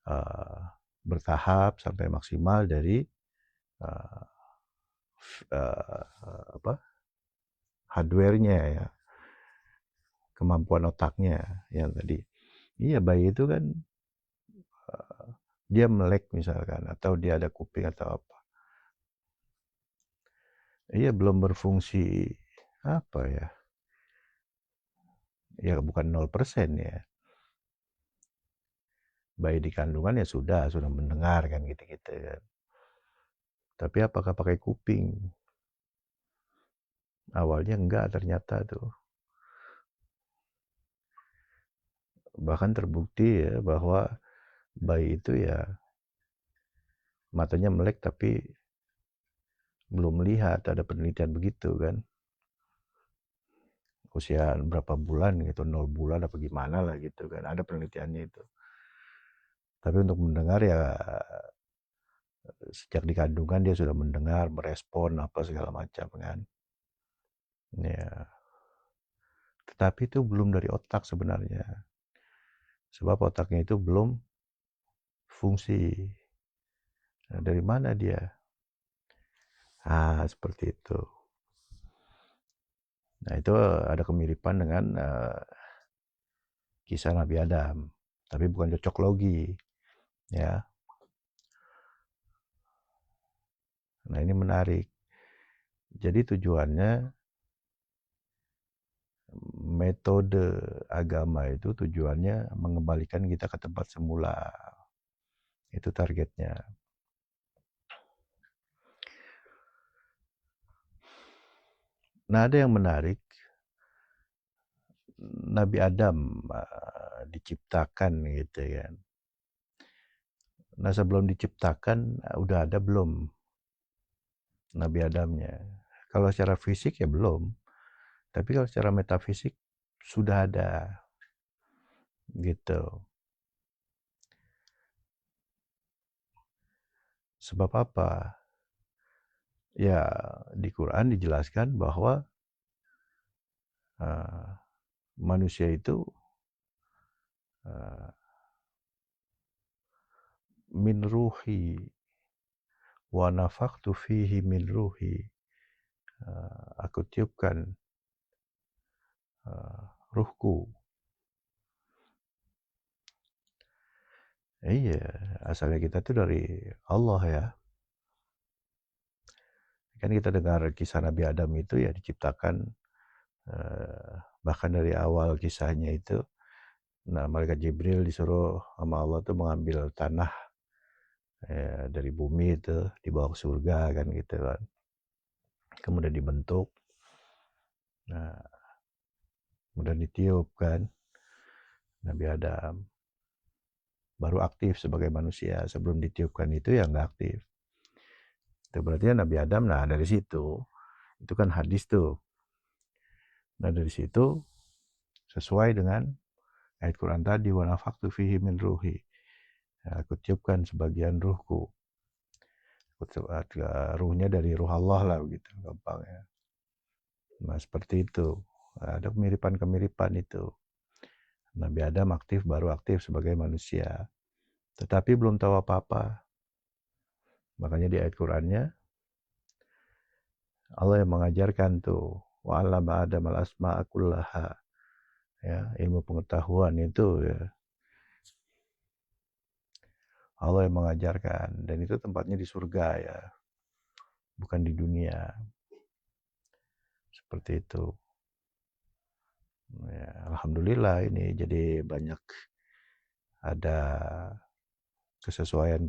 eee, bertahap sampai maksimal dari, eee, apa, hardware-nya ya, kemampuan otaknya yang tadi. Iya, bayi itu kan, dia melek misalkan atau dia ada kuping atau apa. Iya, belum berfungsi, apa ya bukan 0% ya. Bayi di kandungan ya sudah mendengar kan gitu-gitu kan. Tapi apakah pakai kuping? Awalnya enggak ternyata tuh. Bahkan terbukti ya bahwa bayi itu ya matanya melek tapi belum melihat, ada penelitian begitu kan. Usia berapa bulan gitu, 0 bulan apa gimana lah gitu kan, ada penelitiannya itu. Tapi untuk mendengar ya sejak di kandungan dia sudah mendengar, merespon apa segala macam kan. Ya, tetapi itu belum dari otak sebenarnya. Sebab otaknya itu belum fungsi. Nah, dari mana dia? Seperti itu. Nah, itu ada kemiripan dengan kisah Nabi Adam, tapi bukan cocok logi, ya. Nah, ini menarik. Jadi tujuannya metode agama itu tujuannya mengembalikan kita ke tempat semula. Itu targetnya. Nah, ada yang menarik. Nabi Adam diciptakan gitu kan. Nah, sebelum diciptakan udah ada belum Nabi Adamnya? Kalau secara fisik ya belum. Tapi kalau secara metafisik sudah ada gitu. Sebab apa? Ya, di Quran dijelaskan bahwa manusia itu min ruhi wa nafakhtu fihi min ruhi. Aku tiupkan ruhku. Iya, asalnya kita tuh dari Allah ya. Kan kita dengar kisah Nabi Adam itu ya diciptakan bahkan dari awal kisahnya itu. Nah, malaikat Jibril disuruh sama Allah tuh mengambil tanah dari bumi itu dibawa ke surga kan gitu kan. Kemudian dibentuk. Nah, kemudian ditiup kan Nabi Adam. Baru aktif sebagai manusia. Sebelum ditiupkan itu ya nggak aktif. Itu berarti ya Nabi Adam, nah dari situ. Itu kan hadis tuh. Nah dari situ sesuai dengan ayat Quran tadi, wa nafakhtu fihi min ruhi. Ya, aku tiupkan sebagian ruhku. Ruhnya dari ruh Allah lah begitu gampangnya. Nah seperti itu. Nah, ada kemiripan-kemiripan itu. Nabi Adam aktif baru aktif sebagai manusia. Tetapi belum tahu apa-apa. Makanya di ayat Qurannya Allah yang mengajarkan tuh wa 'allama Adam al-asma'a kullaha. Ya, ilmu pengetahuan itu ya Allah yang mengajarkan, dan itu tempatnya di surga ya, bukan di dunia. Seperti itu. Ya, alhamdulillah ini jadi banyak ada kesesuaian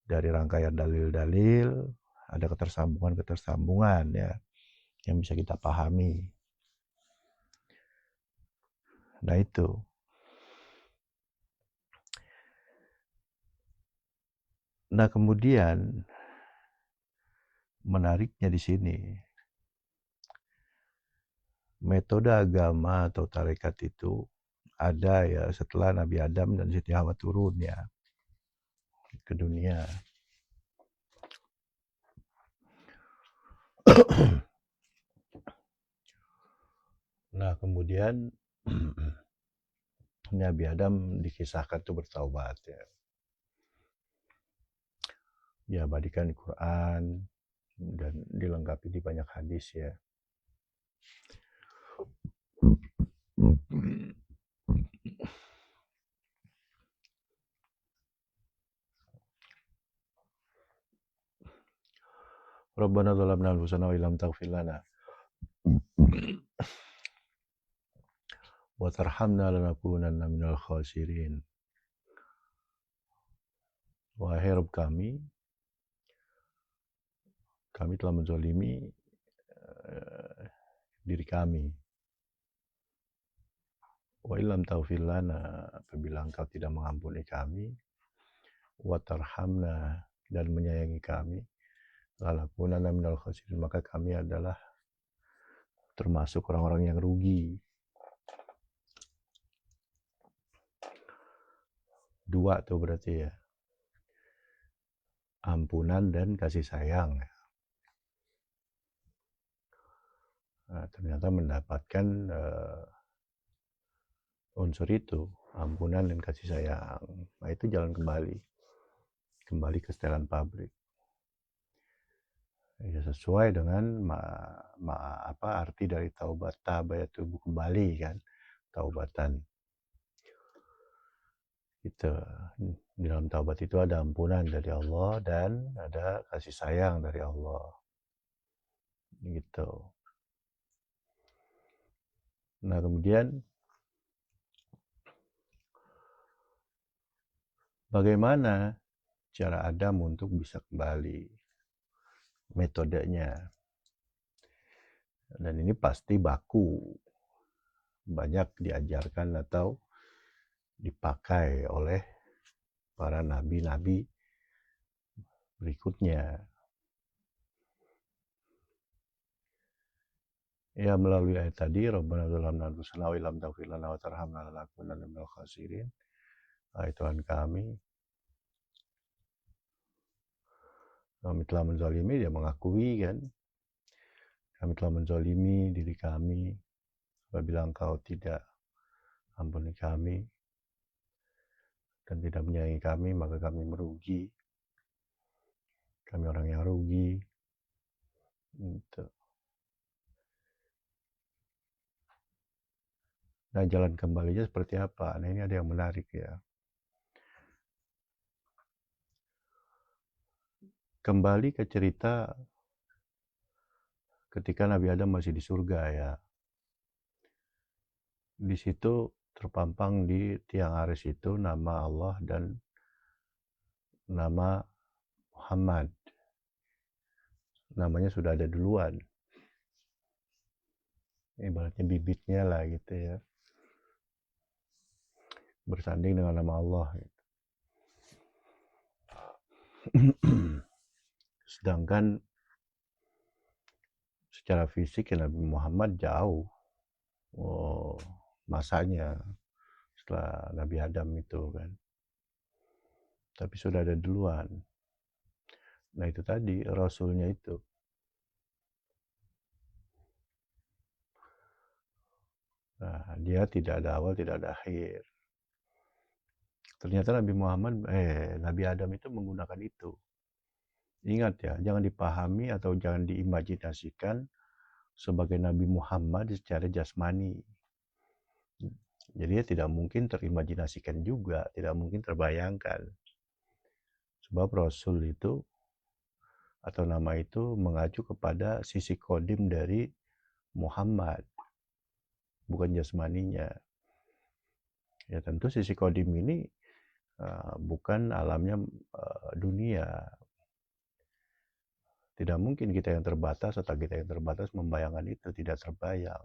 dari rangkaian dalil-dalil, ada ketersambungan ya yang bisa kita pahami. Nah itu. Nah kemudian menariknya di sini, metode agama atau tarekat itu ada ya setelah Nabi Adam dan Siti Hawa turun ya ke dunia. Nah kemudian Nabi Adam dikisahkan tuh bertaubat ya. Diabadikan di Quran dan dilengkapi di banyak hadis ya. Rabbana zalamna anfusana wa illam taghfir lana wa tarhamna lanakunanna minal khasirin. Wahai Rabb kami telah menzalimi diri kami. Wa illam taghfir lana, apabila Engkau tidak mengampuni kami, wa tarhamna, dan menyayangi kami, lanakunanna minal khasirin, maka kami adalah termasuk orang-orang yang rugi. Dua tuh berarti ya. Ampunan dan kasih sayang. Nah, ternyata mendapatkan unsur itu, ampunan dan kasih sayang. Nah, itu jalan kembali ke setelan pabrik. Ya, sesuai dengan arti dari taubat. Taba itu kembali kan, taubatan. Itu di dalam taubat itu ada ampunan dari Allah dan ada kasih sayang dari Allah. Gitu. Nah, kemudian bagaimana cara Adam untuk bisa kembali? Metodenya. Dan ini pasti baku. Banyak diajarkan atau dipakai oleh para nabi-nabi berikutnya. Ya, melalui ayat tadi, Rabbana zalamna anfusana wa illam taghfir lana wa tarhamna lanakunanna minal khasirin. Tuhan kami telah menzalimi, dia mengakui kan, kami telah menzalimi diri kami, apabila Engkau tidak ampuni kami dan tidak menyayangi kami, maka kami merugi. Kami orang yang rugi. Gitu. Nah, jalan kembalinya seperti apa? Nah, ini ada yang menarik ya. Kembali ke cerita ketika Nabi Adam masih di surga ya. Di situ terpampang di tiang aris itu nama Allah dan nama Muhammad. Namanya sudah ada duluan. Ibaratnya bibitnya lah gitu ya. Bersanding dengan nama Allah. Sedangkan secara fisik ya Nabi Muhammad jauh masanya setelah Nabi Adam itu kan. Tapi sudah ada duluan. Nah, itu tadi Rasulnya itu. Nah, dia tidak ada awal, tidak ada akhir. Ternyata Nabi Adam itu menggunakan itu. Ingat ya, jangan dipahami atau jangan diimajinasikan sebagai Nabi Muhammad secara jasmani. Jadi dia tidak mungkin terimajinasikan juga, tidak mungkin terbayangkan. Sebab Rasul itu atau nama itu mengacu kepada sisi kodim dari Muhammad, bukan jasmaninya. Ya tentu sisi kodim ini bukan alamnya dunia. Tidak mungkin kita yang terbatas atau kita yang terbatas membayangkan itu, tidak terbayang.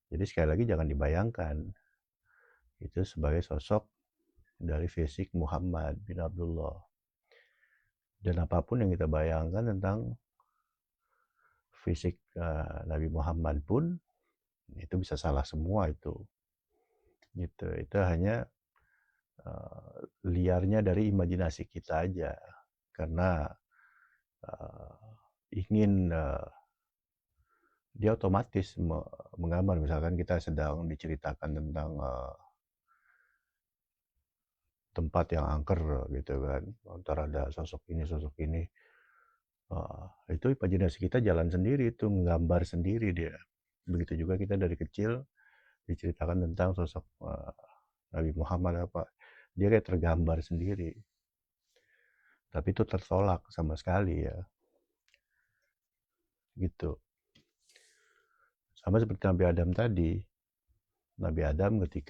Jadi sekali lagi jangan dibayangkan itu sebagai sosok dari fisik Muhammad bin Abdullah. Dan apapun yang kita bayangkan tentang fisik Nabi Muhammad pun itu bisa salah semua itu. Gitu. Itu hanya liarnya dari imajinasi kita aja. Karena ingin dia otomatis menggambar, misalkan kita sedang diceritakan tentang tempat yang angker gitu kan, entar ada sosok ini, itu imajinasi kita jalan sendiri itu, nggambar sendiri dia. Begitu juga kita dari kecil diceritakan tentang sosok, Nabi Muhammad apa, dia kayak tergambar sendiri. Tapi itu tertolak sama sekali ya, gitu. Sama seperti Nabi Adam tadi, Nabi Adam ketika